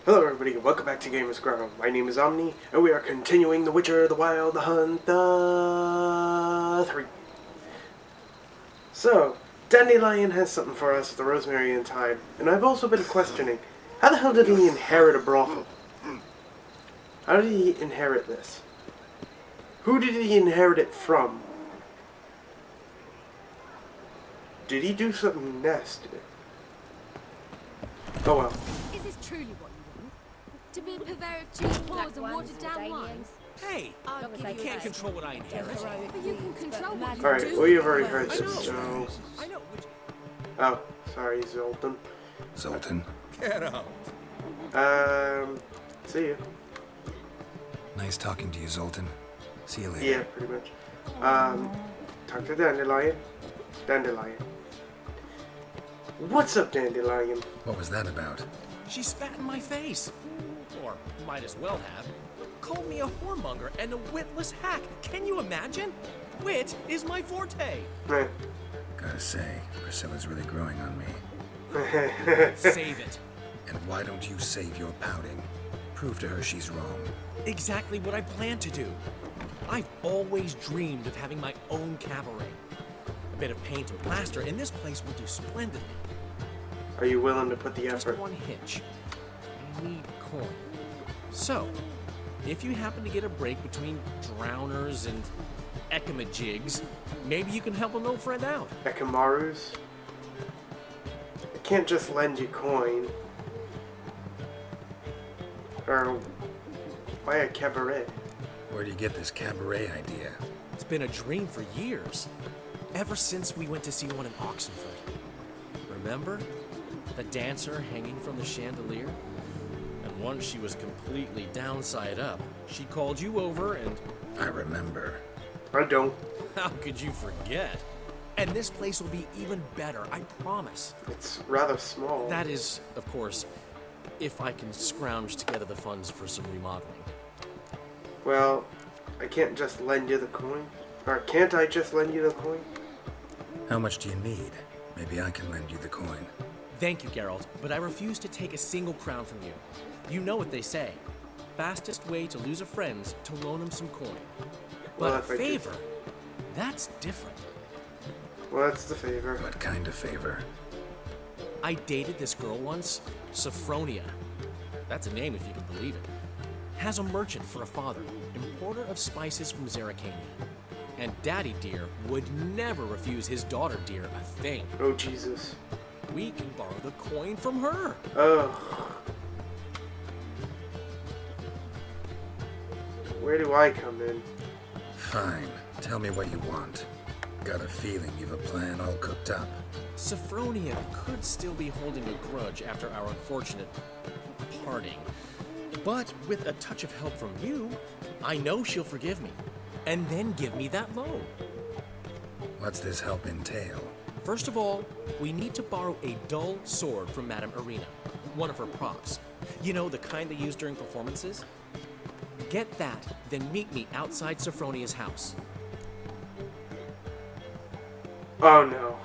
Hello everybody, and welcome back to Gamers Grotto. My name is Omni, and we are continuing The Witcher, The Wild Hunt, 3. So, Dandelion has something for us, the Rosemary and Thyme, and I've also been questioning, how the hell did he inherit a brothel? How did he inherit this? Who did he inherit it from? Did he do something nasty? Oh well. Is this truly what you want? To be a purveyor of cheap paws and watered down wines? Hey, you can't control what I inherit. But you can control what you Alright, do. well you've already heard I this, so... know. I know. Oh, sorry, Zoltan. Zoltan. Get out. See you. Nice talking to you, Zoltan. See you later. Yeah, pretty much. Talk to Dandelion. Dandelion. What's up, Dandelion? What was that about? She spat in my face. Or might as well have. Called me a whoremonger and a witless hack. Can you imagine? Wit is my forte. Eh. Gotta say, Priscilla's really growing on me. Save it. And why don't you save your pouting? Prove to her she's wrong. Exactly what I plan to do. I've always dreamed of having my own cabaret. A bit of paint and plaster, and this place will do splendidly. Are you willing to put the Just effort? one hitch. I need coin. So, if you happen to get a break between drowners and ekamajigs, maybe you can help an old friend out. Ekamarus? I can't just lend you coin. Or why a cabaret? Where do you get this cabaret idea? It's been a dream for years. Ever since we went to see one in Oxenford. Remember? The dancer hanging from the chandelier? And once she was completely downside up, she called you over and... I remember. I don't. How could you forget? And this place will be even better, I promise. It's rather small. That is, of course, if I can scrounge together the funds for some remodeling. Well, I can't just lend you the coin. Or can't I just lend you the coin? How much do you need? Maybe I can lend you the coin. Thank you, Geralt, but I refuse to take a single crown from you. You know what they say. Fastest way to lose a friend's to loan him some coin. Well, But if a I could- favor, that's different. Well, that's the favor. What kind of favor? I dated this girl once, Sophronia. That's a name if you can believe it. Has a merchant for a father, importer of spices from Zerrikania. And Daddy Dear would never refuse his daughter Dear a thing. Oh, Jesus. We can borrow the coin from her. Ugh. Where do I come in? Fine. Tell me what you want. Got a feeling you've a plan all cooked up. Sophronia could still be holding a grudge after our unfortunate parting. But with a touch of help from you, I know she'll forgive me. And then give me that loan. What's this help entail? First of all, we need to borrow a dull sword from Madame Irina, one of her props. You know, the kind they use during performances? Get that, then meet me outside Sophronia's house. Oh, no.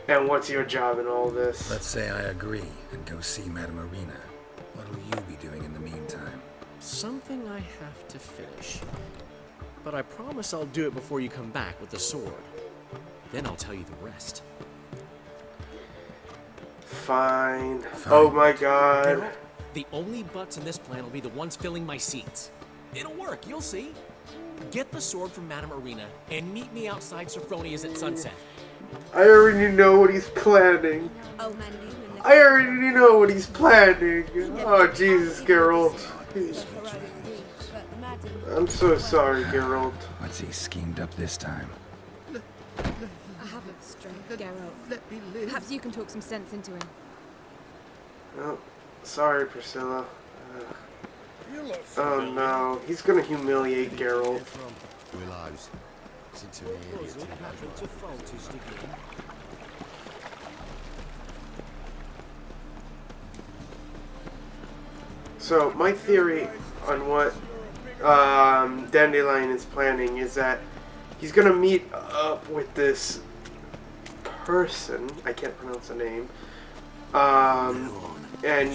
And what's your job in all this? Let's say I agree and go see Madame Irina. What'll you be doing in the meantime? Something I have to finish. But I promise I'll do it before you come back with the sword. Then I'll tell you the rest. Fine. Fine. Oh my god. Geralt, the only butts in this plan will be the ones filling my seats. It'll work, you'll see. Get the sword from Madame Irina and meet me outside Sophronia's at sunset. I already know what he's planning. I already know what he's planning. Oh, Jesus, Geralt. I'm so sorry, Geralt. What's he schemed up this time? I haven't strength, Geralt. Perhaps you can talk some sense into him. Oh, sorry, Priscilla. Oh no, he's gonna humiliate Geralt. Willows. Into the area So, my theory on what Dandelion is planning is that he's gonna meet up with this person, I can't pronounce the name, And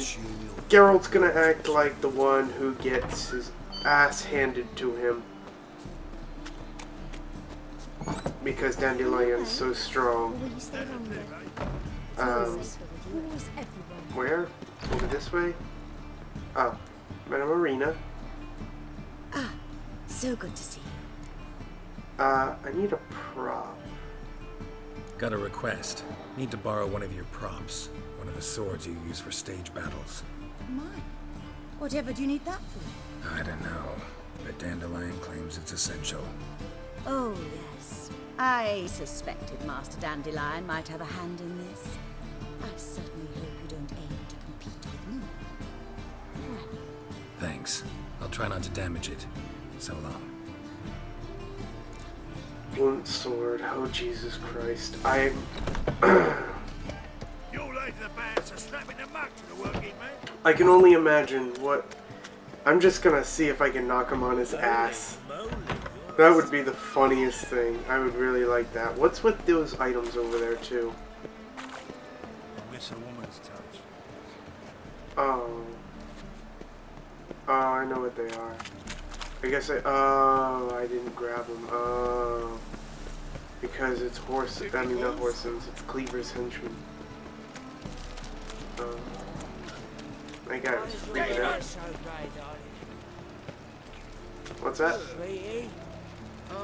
Geralt's gonna act like the one who gets his ass handed to him. Because Dandelion's so strong. Will you stay longer? Um, Wars everywhere. where? Over this way? Oh, Madame Marina. Ah, so good to see you. I need a prop. Got a request. Need to borrow one of your props. One of the swords you use for stage battles. Mine? Whatever do you need that for? I don't know, but Dandelion claims it's essential. Oh, yes. I suspected Master Dandelion might have a hand in this. I certainly hope you don't aim to compete with me. Well, Thanks. I'll try not to damage it. So long. Blunt sword. Oh, Jesus Christ. I'm... You're late to the band, so strapping the mug to the working man. I can only imagine what... I'm just gonna see if I can knock him on his ass. That would be the funniest thing. I would really like that. What's with those items over there, too? I miss a woman's touch. Oh. Oh, I know what they are. I guess oh, I didn't grab them. Oh. Because it's horse... I mean, not Horson's. It's Cleaver's henchman. My guy was freaking out. What's that?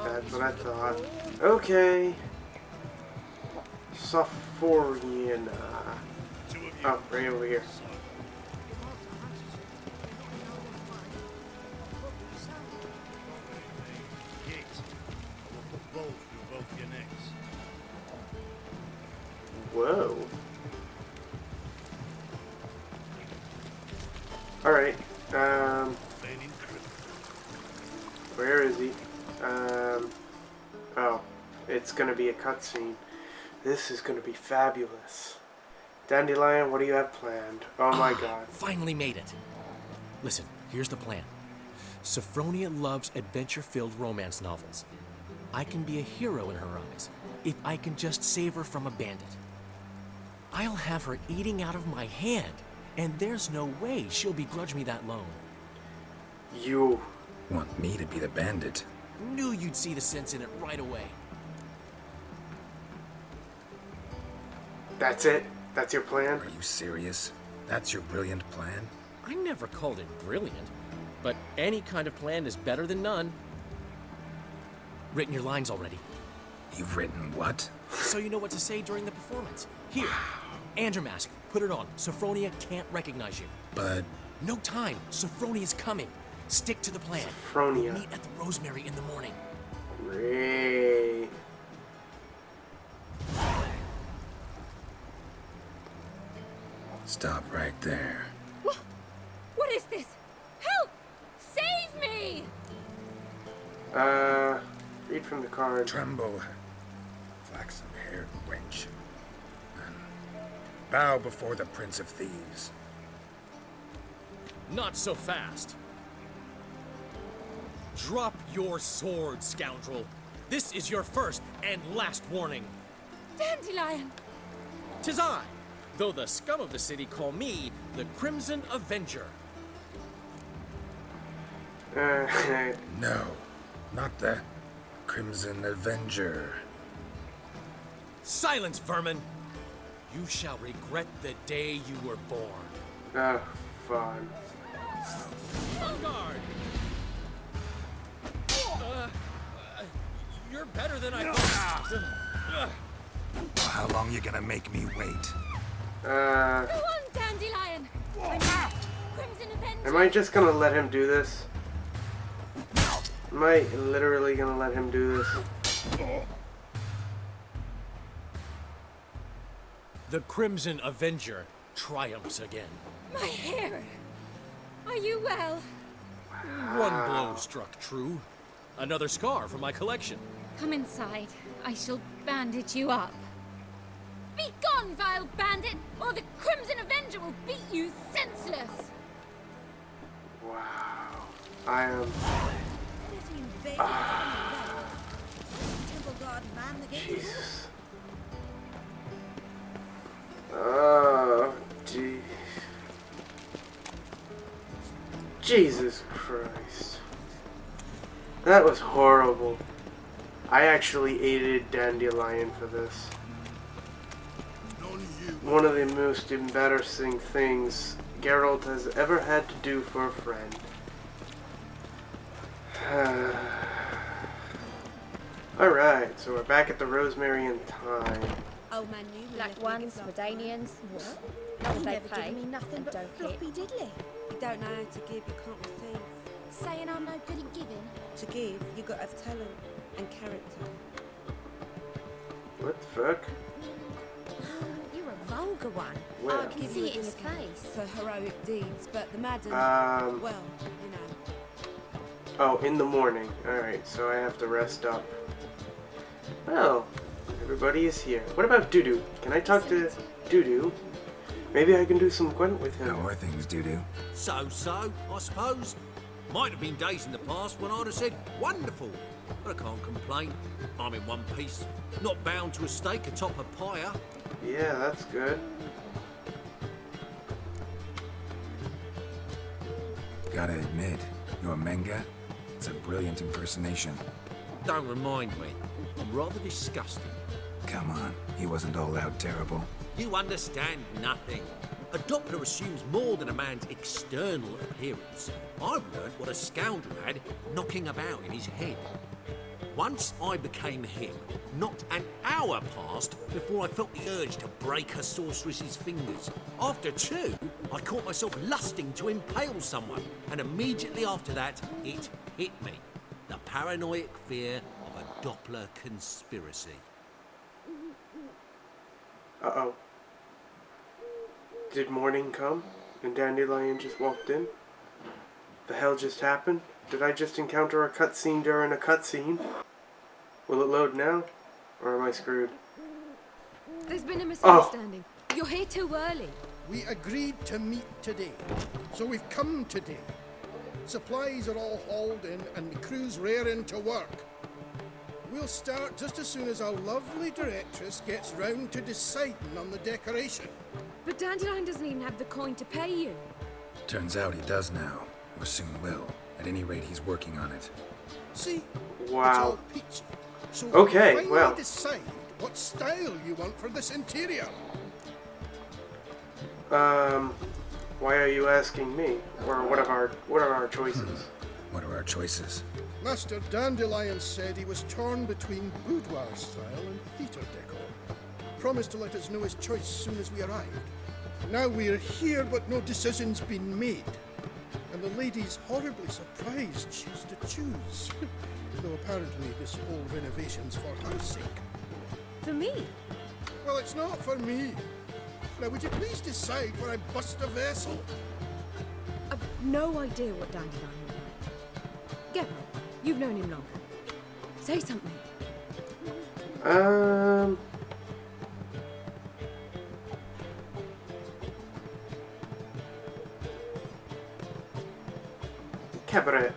That's what I thought. Okay. Sophoriana. Oh, right over here. Git. I'll put both through both your necks. Whoa. Alright. Fanning Crook. Where is he? Oh. It's gonna be a cutscene. This is gonna be fabulous. Dandelion, what do you have planned? Oh my god. Finally made it. Listen, here's the plan. Sophronia loves adventure-filled romance novels. I can be a hero in her eyes if I can just save her from a bandit. I'll have her eating out of my hand, and there's no way she'll begrudge me that loan. You. Want me to be the bandit? Knew you'd see the sense in it right away. That's it? That's your plan? Are you serious? That's your brilliant plan? I never called it brilliant, but any kind of plan is better than none. Written your lines already, You've written what? so you know what to say during the performance. Here, and your mask. Put it on. Sophronia can't recognize you. But No time. Sophronia's coming. Stick to the plan. Sophronia. We'll meet at the Rosemary in the morning. Great. stop right there. What is this? Help! Save me! Read from the card. Tremble, flaxen-haired wench. And bow before the Prince of Thieves. Not so fast. Drop your sword, scoundrel. This is your first and last warning. Dandelion! 'Tis I, though the scum of the city call me the Crimson Avenger. No, not the Crimson Avenger. Silence, vermin! You shall regret the day you were born. Oh, fun. On guard! You're better than I thought. How long you gonna make me wait? Go on, Dandelion! Crimson Avenger! Am I just gonna let him do this? Am I literally gonna let him do this? The Crimson Avenger triumphs again. My hair! Are you well? One blow struck true. Another scar from my collection. Come inside. I shall bandage you up. Be gone, vile bandit, or the Crimson Avenger will beat you senseless! Wow. I am... Temple Guard man, the gates are Jesus. Oh, gee. Jesus Christ. That was horrible. I actually aided Dandelion for this. None you. One of the most embarrassing things Geralt has ever had to do for a friend. Alright, so we're back at the Rosemary and Thyme. Old man Newman Black left me ones, good Medanians, What? long as You they never pay given me nothing and but don't floppy hit. diddly. You don't know how to give, you can't receive. Saying I'm no good at giving. To give, you got to have talent and character. What the fuck? You're a vulgar one. Well. I can Give see you it a in your discount face. for heroic deeds, but the madam, well, you know. Oh, in the morning. Alright, so I have to rest up. Well, everybody is here. What about Dudu? Can I talk to Dudu? Maybe I can do some Gwent with him. How are things, Dudu? So, I suppose. Might have been days in the past when I'd have said, wonderful. But I can't complain. I'm in one piece. Not bound to a stake atop a pyre. Yeah, that's good. Gotta admit, your Menga, it's a brilliant impersonation. Don't remind me. I'm rather disgusted. Come on, he wasn't all out terrible. You understand nothing. A Doppler assumes more than a man's external appearance. I've learned what a scoundrel had knocking about in his head. Once I became him, not an hour passed before I felt the urge to break a sorceress's fingers. After two, I caught myself lusting to impale someone, and immediately after that, it hit me. The paranoid fear of a Doppler conspiracy. Uh-oh. Did morning come and Dandelion just walked in? The hell just happened? Did I just encounter a cutscene during a cutscene? Will it load now? Or am I screwed? There's been a misunderstanding. You're here too early. We agreed to meet today, so we've come today. Supplies are all hauled in and the crew's raring to work. We'll start just as soon as our lovely directress gets round to deciding on the decoration. But Dandelion doesn't even have the coin to pay you. Turns out he does now, or soon will. At any rate, he's working on it. See? It's Wow. all peachy. So Okay, finally well. decide what style you want for this interior. Why are you asking me? Or what are our choices? What are our choices? Master Dandelion said he was torn between boudoir style and theatre decor. Promised to let us know his choice soon as we arrived. Now we're here, but no decision's been made. And the lady's horribly surprised she's to choose. Though apparently this whole renovation's for her sake. For me? Well, it's not for me. Now, would you please decide where I bust a vessel? I've no idea what Dandelion would like. Get on. You've known him longer. Say something. Cabaret.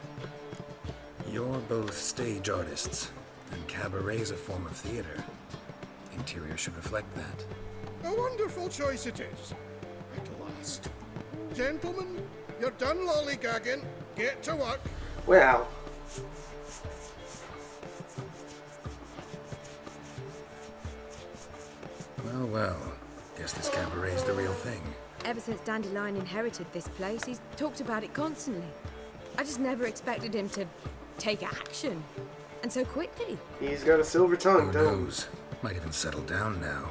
You're both stage artists, and cabaret's a form of theater. Interior should reflect that. A wonderful choice it is. At last. Gentlemen, you're done lollygagging. Get to work. Well. Well. Guess this cabaret's the real thing. Ever since Dandelion inherited this place, he's talked about it constantly. I just never expected him to take action. And so quickly. He's got a silver tongue, Who don't he? knows? Might even settle down now.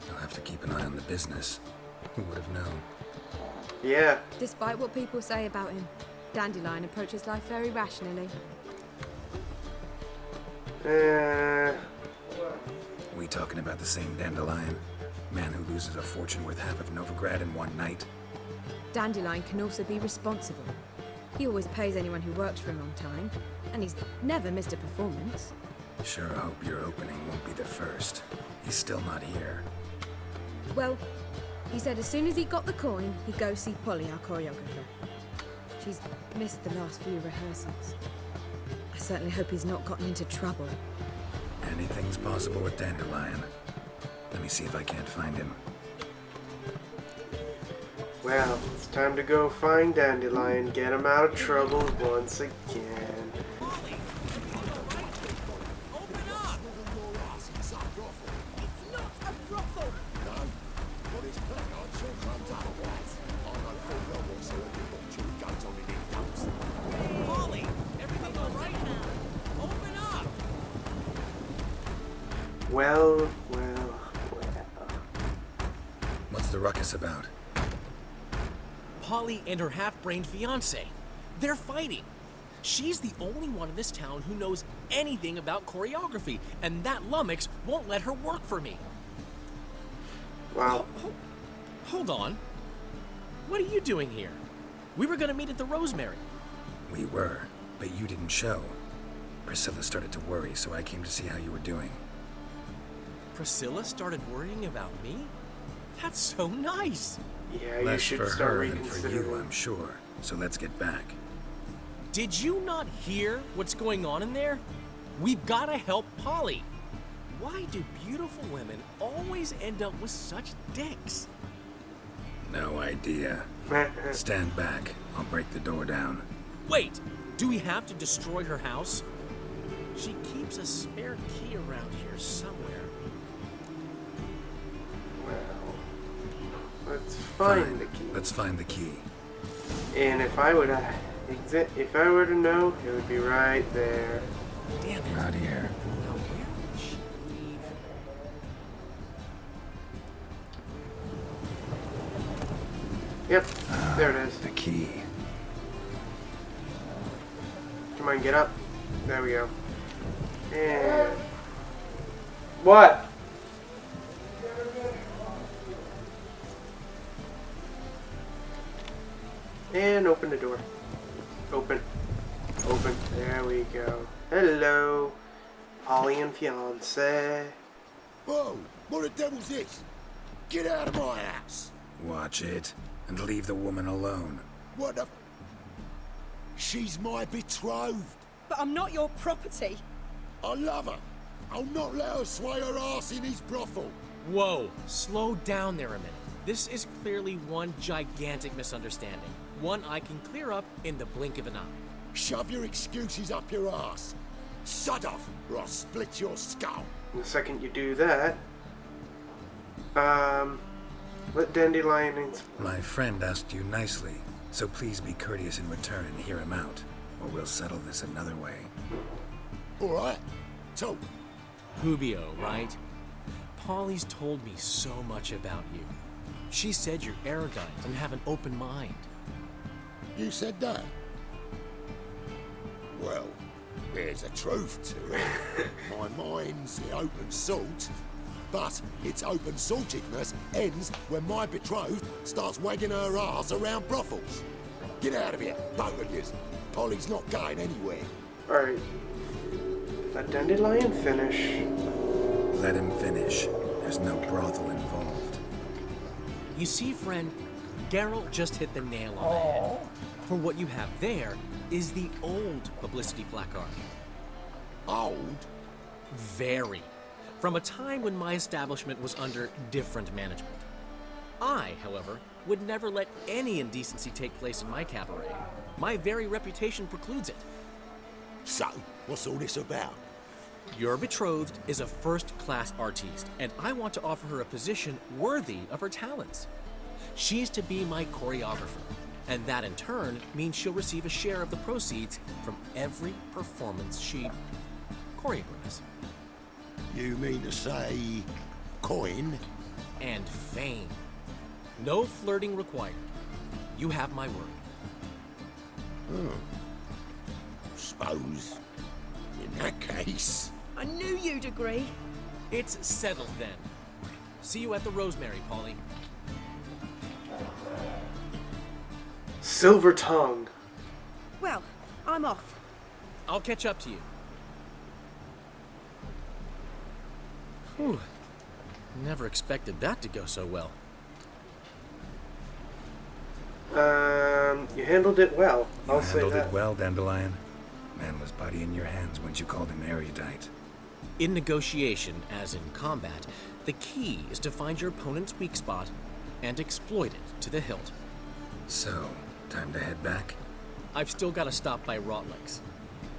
You'll have to keep an eye on the business. Who would have known? Yeah. Despite what people say about him, Dandelion approaches life very rationally. We talking about the same Dandelion? Man who loses a fortune worth half of Novigrad in one night? Dandelion can also be responsible. He always pays anyone who works for him on time, and he's never missed a performance. Sure hope your opening won't be the first. He's still not here. Well, he said as soon as he got the coin, he'd go see Polly, our choreographer. She's missed the last few rehearsals. I certainly hope he's not gotten into trouble. Anything's possible with Dandelion. Let me see if I can't find him. Well, it's time to go find Dandelion, get him out of trouble once again. Polly! Open up! It's not a brothel. Polly! Everything all right now? Open up! Well. What's the ruckus about? Polly and her half-brained fiancé. They're fighting. She's the only one in this town who knows anything about choreography, and that lummox won't let her work for me. Wow. Hold on. What are you doing here? We were gonna meet at the Rosemary. We were, but you didn't show. Priscilla started to worry, so I came to see how you were doing. Priscilla started worrying about me? That's so nice. Yeah, you Less should for start her than for you, reconsidering. I'm sure. So let's get back. Did you not hear what's going on in there? We've gotta help Polly. Why do beautiful women always end up with such dicks? No idea. Stand back. I'll break the door down. Wait, do we have to destroy her house? She keeps a spare key around here somewhere. Let's find Fine. the key. Let's find the key. And if I were to know, it would be right there. Damn it. Not here. Now where did she leave? Yep, there it is. The key. Come on, get up. There we go. And what? And open the door. Open. There we go. Hello, Polly and fiance. Whoa! What the devil's this? Get out of my house! Watch it, and leave the woman alone. What the... She's my betrothed. But I'm not your property. I love her. I'll not let her sway her ass in his brothel. Whoa, slow down there a minute. This is clearly one gigantic misunderstanding. One I can clear up in the blink of an eye. Shove your excuses up your ass. Sod off, or I'll split your skull. The second you do that, let Dandelion in. My friend asked you nicely, so please be courteous in return and hear him out, or we'll settle this another way. All right, talk. Rubio, right? Polly's told me so much about you. She said you're erudite and have an open mind. You said that? Well, there's a truth to it. My mind's the open salt, but its open saltedness ends when my betrothed starts wagging her ass around brothels. Get out of here, both of yous. Polly's not going anywhere. Alright. Let Dandelion finish. Let him finish. There's no brothel involved. You see, friend, Geralt just hit the nail on the head. For what you have there is the old publicity placard. Old? Very. From a time when my establishment was under different management. I, however, would never let any indecency take place in my cabaret. My very reputation precludes it. So, what's all this about? Your betrothed is a first-class artiste, and I want to offer her a position worthy of her talents. She's to be my choreographer, and that in turn means she'll receive a share of the proceeds from every performance she choreographs. You mean to say... coin? And fame. No flirting required. You have my word. Suppose... in that case... I knew you'd agree. It's settled then. See you at the Rosemary, Polly. Silver tongue. Well, I'm off. I'll catch up to you. Whew. Never expected that to go so well. You handled it well. You I'll say handled that. it well, Dandelion. Man was body in your hands once you called him erudite. In negotiation, as in combat, the key is to find your opponent's weak spot and exploit it to the hilt. So, time to head back? I've still got to stop by Rotlick's.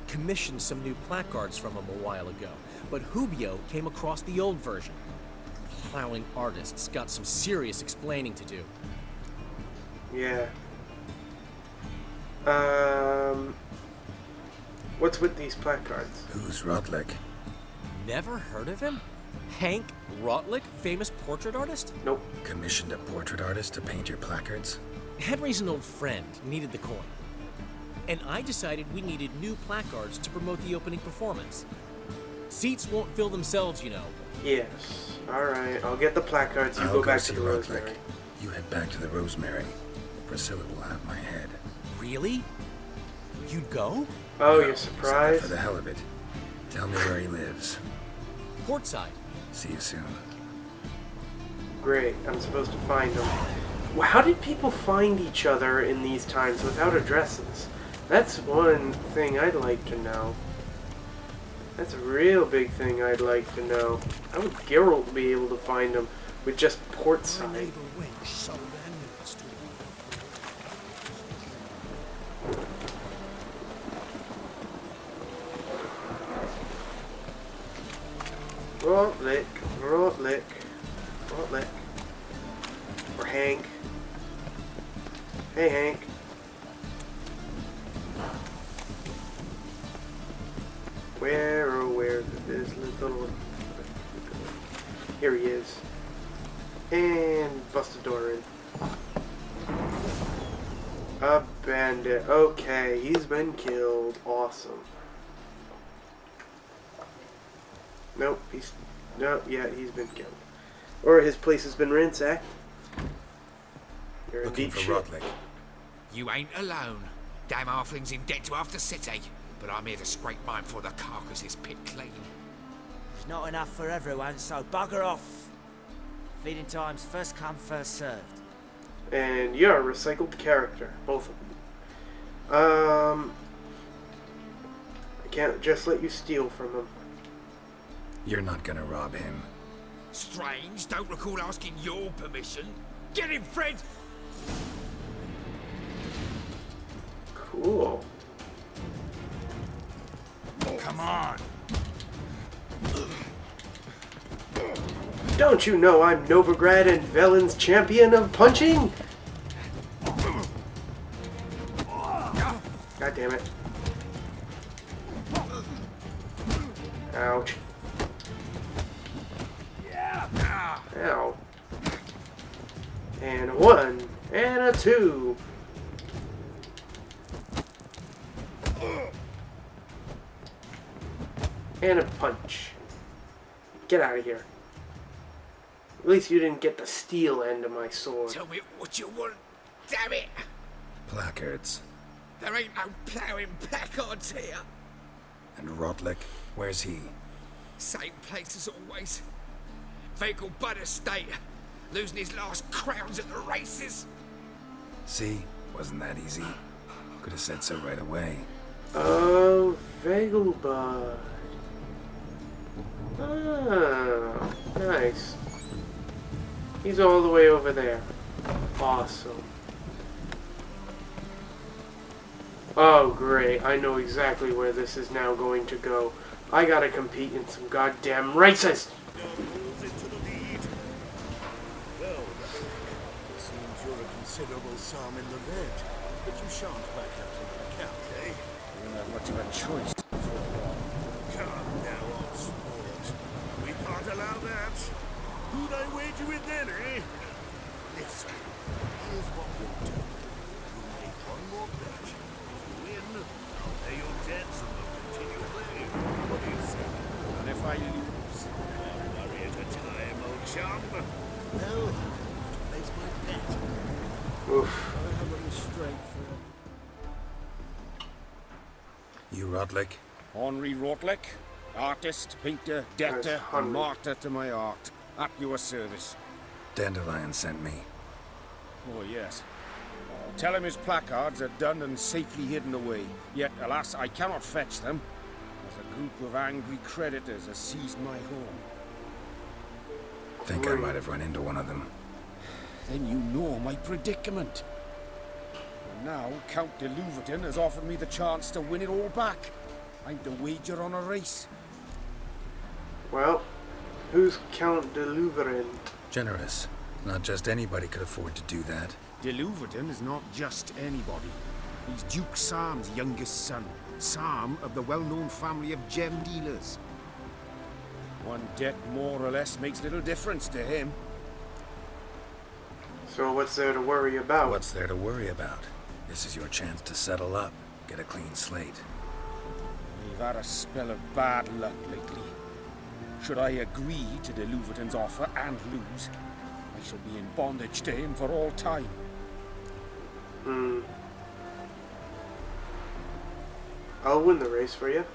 Commissioned some new placards from him a while ago, but Hubio came across the old version. Plowing artists got some serious explaining to do. Yeah. What's with these placards? Who's Rotlick? Never heard of him? Hank Rotlick, famous portrait artist? Nope. Commissioned a portrait artist to paint your placards? Henry's an old friend, needed the coin. And I decided we needed new placards to promote the opening performance. Seats won't fill themselves, you know. Yes. Alright, I'll get the placards. You I'll go back see to the Rotlick. Rosemary. You head back to the Rosemary. Priscilla will have my head. Really? You'd go? Oh, No, you're said that surprised? for the hell of it. Tell me where he lives. Portside. See you soon. Great, I'm supposed to find them. Well, how did people find each other in these times without addresses? That's one thing I'd like to know. That's a real big thing I'd like to know. How would Geralt be able to find them with just Portside? Rotlick, Rotlick, Rotlick. Or Hank. Hey, Hank. Where's this little... Here he is. And bust the door in. A bandit. Okay, he's been killed. Awesome. Nope, he's... No, yeah, he's been killed. Or his place has been ransacked. You're in Looking deep for shit. Rotlick. You ain't alone. Damn halfling's in debt to half the city. But I'm here to scrape mine for the carcass is pit clean. There's not enough for everyone, so bugger off. Feeding time's first come, first served. And you're a recycled character, both of you. I can't just let you steal from him. You're not gonna rob him. Strange, don't recall asking your permission. Get him, Fred! Cool. Come on. Don't you know I'm Novigrad and Velen's champion of punching? God damn it. Ouch. Ow. And a 1. And a 2. And a punch. Get out of here. At least you didn't get the steel end of my sword. Tell me what you want, damn it! Placards. There ain't no ploughing placards here. And Rotlick, where's he? Same place as always. Vehicle Bud Estate. Losing his last crowns at the races. See? Wasn't that easy? Could have said so right away. Oh, Vegelbud. Ah, nice. He's all the way over there. Awesome. Oh, great. I know exactly where this is now going to go. I gotta compete in some goddamn races! Considerable sum in the red, but you shan't back out in the account, eh? You don't have much of a choice. Come now, old sport. We can't allow that. Who'd I wager with then, eh? Listen, here's what we'll do. We'll make one more bet. If you win, I'll pay your debts and we'll continue playing. What do you say? And if I lose, one worry at a time, old chum. Well, I have to place my bet. Oof. You Rotlick? Henri Rotlick, artist, painter, debtor, Henry. and martyr to my art. At your service. Dandelions sent me. Oh, yes. Tell him his placards are done and safely hidden away. Yet, alas, I cannot fetch them, as a group of angry creditors has seized my home. Think I might have run into one of them. Then you know my predicament. And now Count de Louverton has offered me the chance to win it all back. I'm to wager on a race. Well, who's Count de Louverton? Generous. Not just anybody could afford to do that. De Louverton is not just anybody. He's Duke Sam's youngest son. Sam of the well-known family of gem dealers. One debt more or less makes little difference to him. So what's there to worry about? What's there to worry about? This is your chance to settle up, get a clean slate. We've had a spell of bad luck lately. Should I agree to de Louverton's offer and lose, I shall be in bondage to him for all time. I'll win the race for you.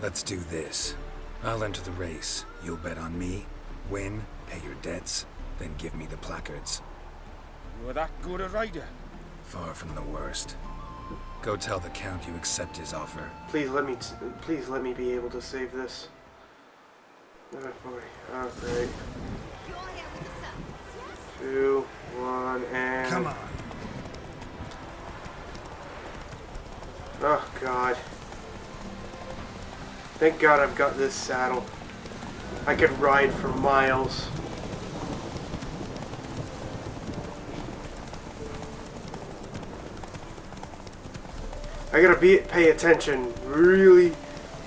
Let's do this. I'll enter the race. You'll bet on me, win, pay your debts, then give me the placards. You're that good a rider? Far from the worst. Go tell the Count you accept his offer. Please let me be able to save this. Oh boy. Okay. 2, 1, and... Come on. Oh god. Thank god I've got this saddle. I could ride for miles. I gotta pay attention really,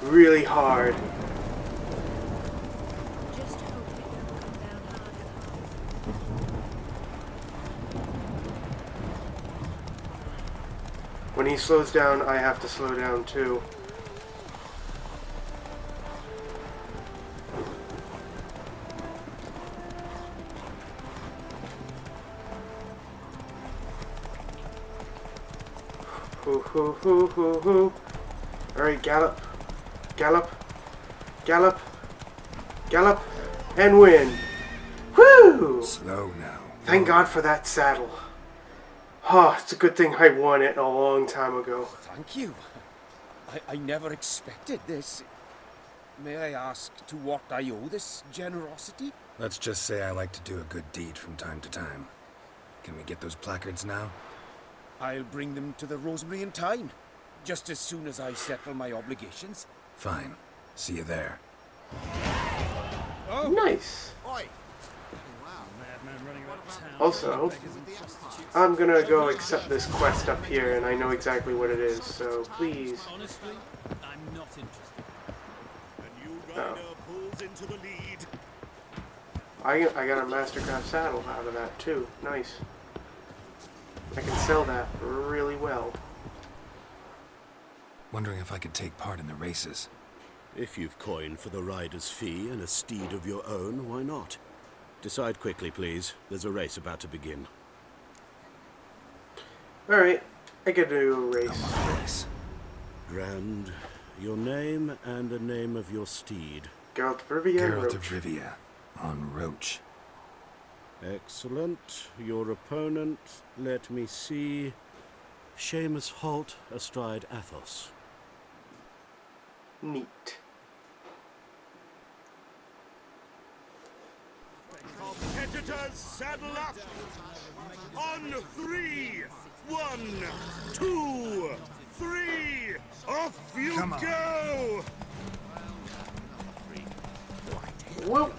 really hard. Just hope it don't come down hard and hard. When he slows down, I have to slow down too. Hoo hoo hoo hoo hoo. Alright, gallop. Gallop. Gallop. Gallop. And win. Woo! Slow now. Thank God for that saddle. Oh, it's a good thing I won it a long time ago. Thank you. I never expected this. May I ask to what I owe this generosity? Let's just say I like to do a good deed from time to time. Can we get those placards now? I'll bring them to the Rosemary in time, just as soon as I settle my obligations. Fine. See you there. Oh. Nice. Oi! Also, I'm gonna go accept this quest up here, and I know exactly what it is, so please. Honestly, I'm not interested. A new rider pulls into the lead. I got a Mastercraft saddle out of that too. Nice. I can sell that really well. Wondering if I could take part in the races. If you've coin for the rider's fee and a steed of your own, why not? Decide quickly, please. There's a race about to begin. Alright, I could do a race. I'm on a race. Grand. Your name and the name of your steed. Geralt of Rivia. Geralt of Rivia. On Roach. Excellent. Your opponent, let me see. Seamus Holt astride Athos. Neat. Competitors, saddle up! On 3! 1, 2, 3! Off you go! Well,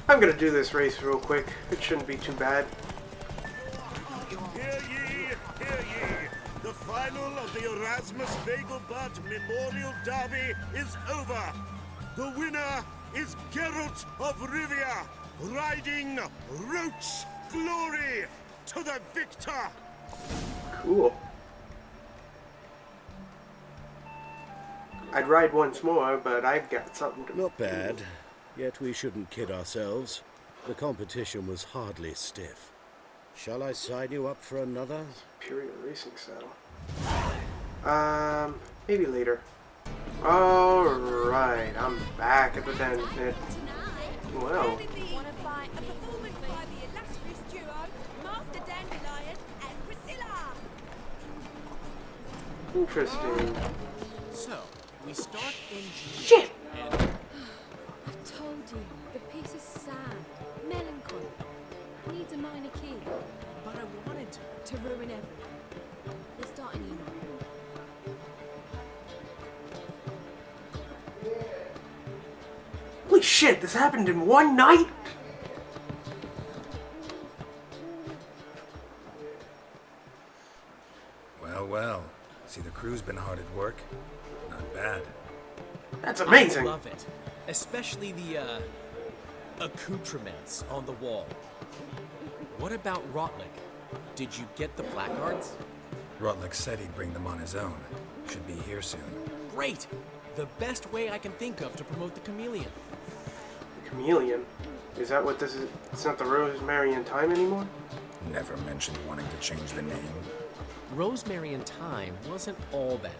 I'm gonna do this race real quick. It shouldn't be too bad. Hear ye, hear ye! The final of the Erasmus Vegelbud Memorial Derby is over! The winner is Geralt of Rivia, riding Roach Glory to the victor! Cool. I'd ride once more, but I've got something to... Not bad. Yet we shouldn't kid ourselves. The competition was hardly stiff. Shall I sign you up for another? Superior racing saddle. Maybe later. Alright, I'm back at the den. Well. Want to buy a performance by the illustrious duo, Master Dandelion and Priscilla. Interesting. So, we start in June. Shit! And I've told you, the piece is sad, melancholy. Needs a minor key but I wanted to. to ruin everything. Holy shit, this happened in one night? Well, well. See, the crew's been hard at work. Not bad. That's amazing. I love it. Especially the, accoutrements on the wall. What about Rotlick? Did you get the placards? Rotlick said he'd bring them on his own. Should be here soon. Great! The best way I can think of to promote the chameleon. Chameleon? Is that what this is? It's not the Rosemary and Thyme anymore? Never mentioned wanting to change the name. Rosemary and Thyme wasn't all bad,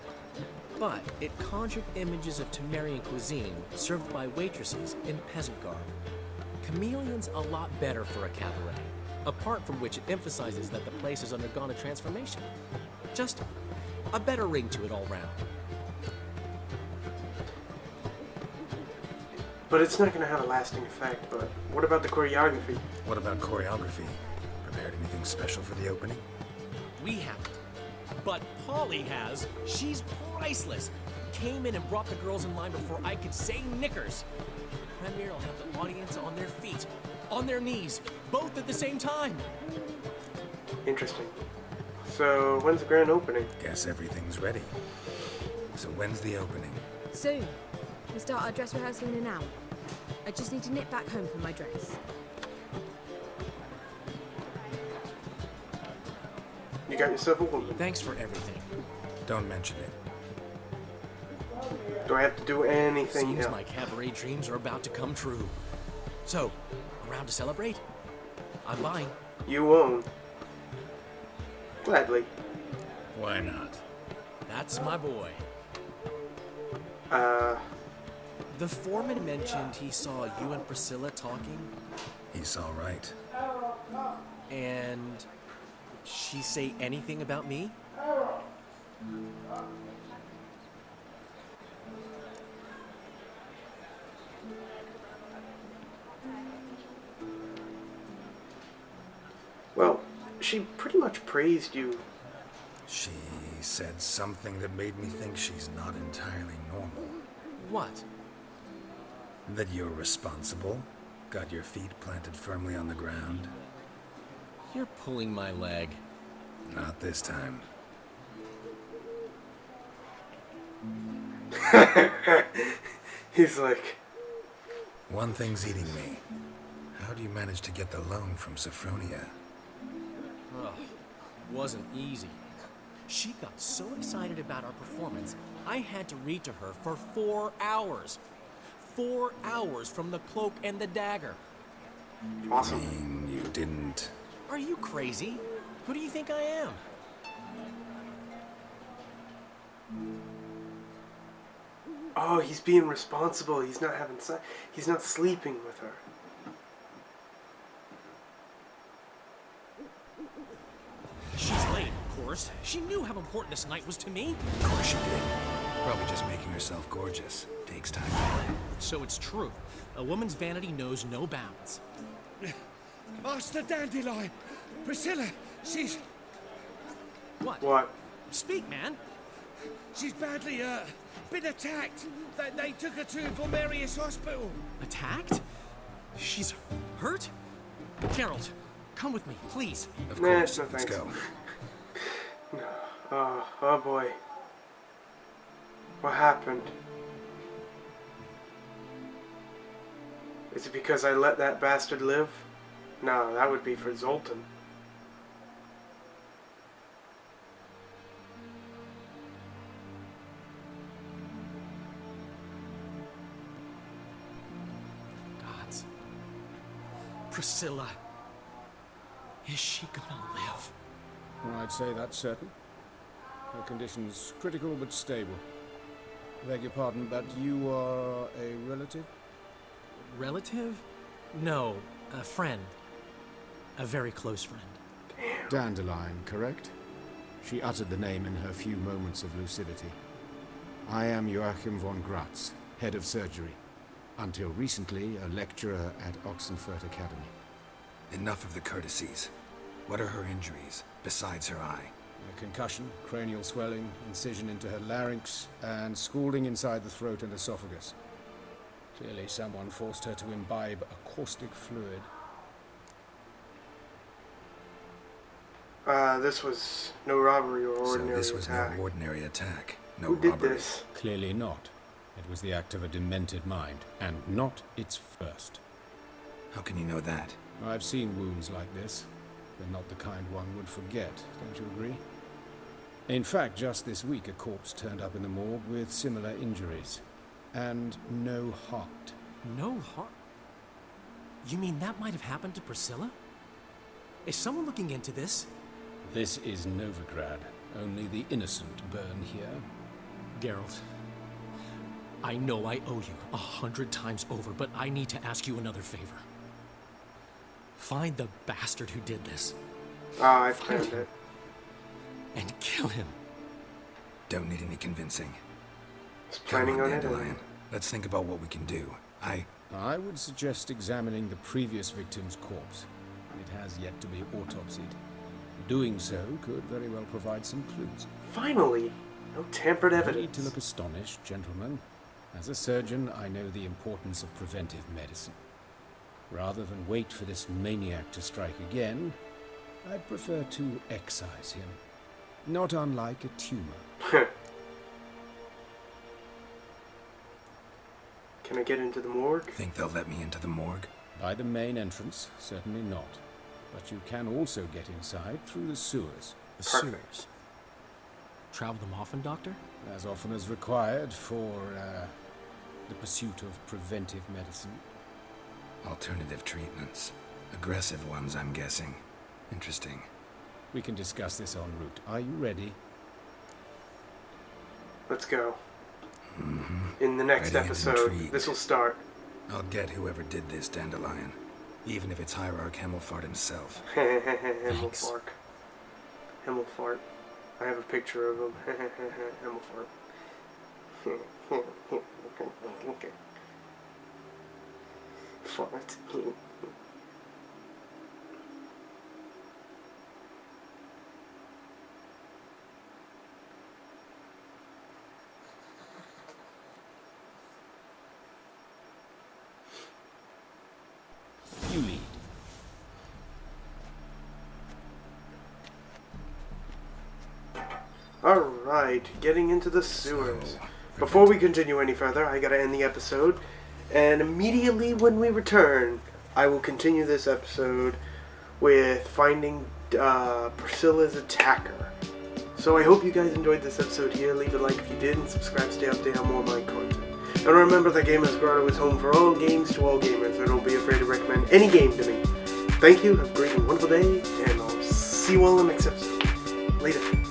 but it conjured images of Temerian cuisine served by waitresses in peasant garb. Chameleon's a lot better for a cabaret, apart from which it emphasizes that the place has undergone a transformation. Just a better ring to it all round. But it's not going to have a lasting effect. But what about the choreography? What about choreography? Prepared anything special for the opening? We haven't. But Polly has. She's priceless. Came in and brought the girls in line before I could say knickers. Premiere will have the audience on their feet, on their knees, both at the same time. Interesting. So, when's the grand opening? Guess everything's ready. So when's the opening? Soon. We start our dress rehearsal in an hour. I just need to nip back home for my dress. You got yourself a woman. Thanks for everything. Don't mention it. Do I have to do anything Seems else? my cabaret dreams are about to come true. So, around to celebrate? I'm buying. You won't. Gladly. Why not? That's my boy. The foreman mentioned he saw you and Priscilla talking. He's all right. And she say anything about me? Well, she pretty much praised you. She said something that made me think she's not entirely normal. What? That you're responsible, got your feet planted firmly on the ground. You're pulling my leg. Not this time. He's like... One thing's eating me. How do you manage to get the loan from Sophronia? Ugh, wasn't easy. She got so excited about our performance, I had to read to her for 4 hours. 4 hours from the Cloak and the Dagger. Awesome. I mean, you didn't... Are you crazy? Who do you think I am? Oh, he's being responsible. He's not having sex. He's not sleeping with her. She's late, of course. She knew how important this night was to me. Of course she did. Probably just making herself gorgeous. Takes time. So it's true. A woman's vanity knows no bounds. Master Dandelion! Priscilla, she's... What? What? Speak, man. She's badly, been attacked. They took her to Valmerius Hospital. Attacked? She's hurt? Gerald, come with me, please. Of Nah, course. no Let's thanks. go. No. Oh boy. What happened? Is it because I let that bastard live? No, that would be for Zoltan. Gods. Priscilla. Is she gonna live? I'd say that's certain. Her condition's critical but stable. Beg your pardon, but you are a relative? Relative? No, a friend. A very close friend. Dandelion, correct? She uttered the name in her few moments of lucidity. I am Joachim von Gratz, head of surgery. Until recently, a lecturer at Oxenfurt Academy. Enough of the courtesies. What are her injuries, besides her eye? A concussion, cranial swelling, incision into her larynx, and scalding inside the throat and esophagus. Clearly someone forced her to imbibe a caustic fluid. This was no robbery or ordinary So this was attack. no ordinary attack. No Who did robbery. this? Clearly not. It was the act of a demented mind, and not its first. How can you know that? I've seen wounds like this. They're not the kind one would forget, don't you agree? In fact, just this week a corpse turned up in the morgue with similar injuries. And no heart. No heart? You mean that might have happened to Priscilla? Is someone looking into this? This is Novigrad. Only the innocent burn here. Geralt, I know I owe you 100 times over, but I need to ask you another favor. Find the bastard who did this. Ah, I found it. And kill him. Don't need any convincing. I was planning on it. Dandelion. Let's think about what we can do. I would suggest examining the previous victim's corpse. It has yet to be autopsied. Doing so could very well provide some clues. Finally! No tampered No evidence. need to look astonished, gentlemen. As a surgeon, I know the importance of preventive medicine. Rather than wait for this maniac to strike again, I'd prefer to excise him. Not unlike a tumor. Can I get into the morgue? Think they'll let me into the morgue? By the main entrance, certainly not. But you can also get inside through the sewers. The sewers? Travel them often, Doctor? As often as required for, the pursuit of preventive medicine. Alternative treatments. Aggressive ones, I'm guessing. Interesting. We can discuss this en route. Are you ready? Let's go. Mm-hmm. In the next Ready and episode, intrigued. this will start. I'll get whoever did this, Dandelion. Even if it's Hierarch Himmelfart himself. Himmelfart. Himmelfart. I have a picture of him. Himmelfart. Okay. Fart. You lead. Alright, getting into the sewers. Before we continue any further, I gotta end the episode. And immediately when we return, I will continue this episode with finding Priscilla's attacker. So I hope you guys enjoyed this episode here. Leave a like if you did, and subscribe to stay updated on more of my content. And remember that Gamers Grotto is home for all games to all gamers, so don't be afraid to recommend any game to me. Thank you, have a great and wonderful day, and I'll see you all in the next episode. Later.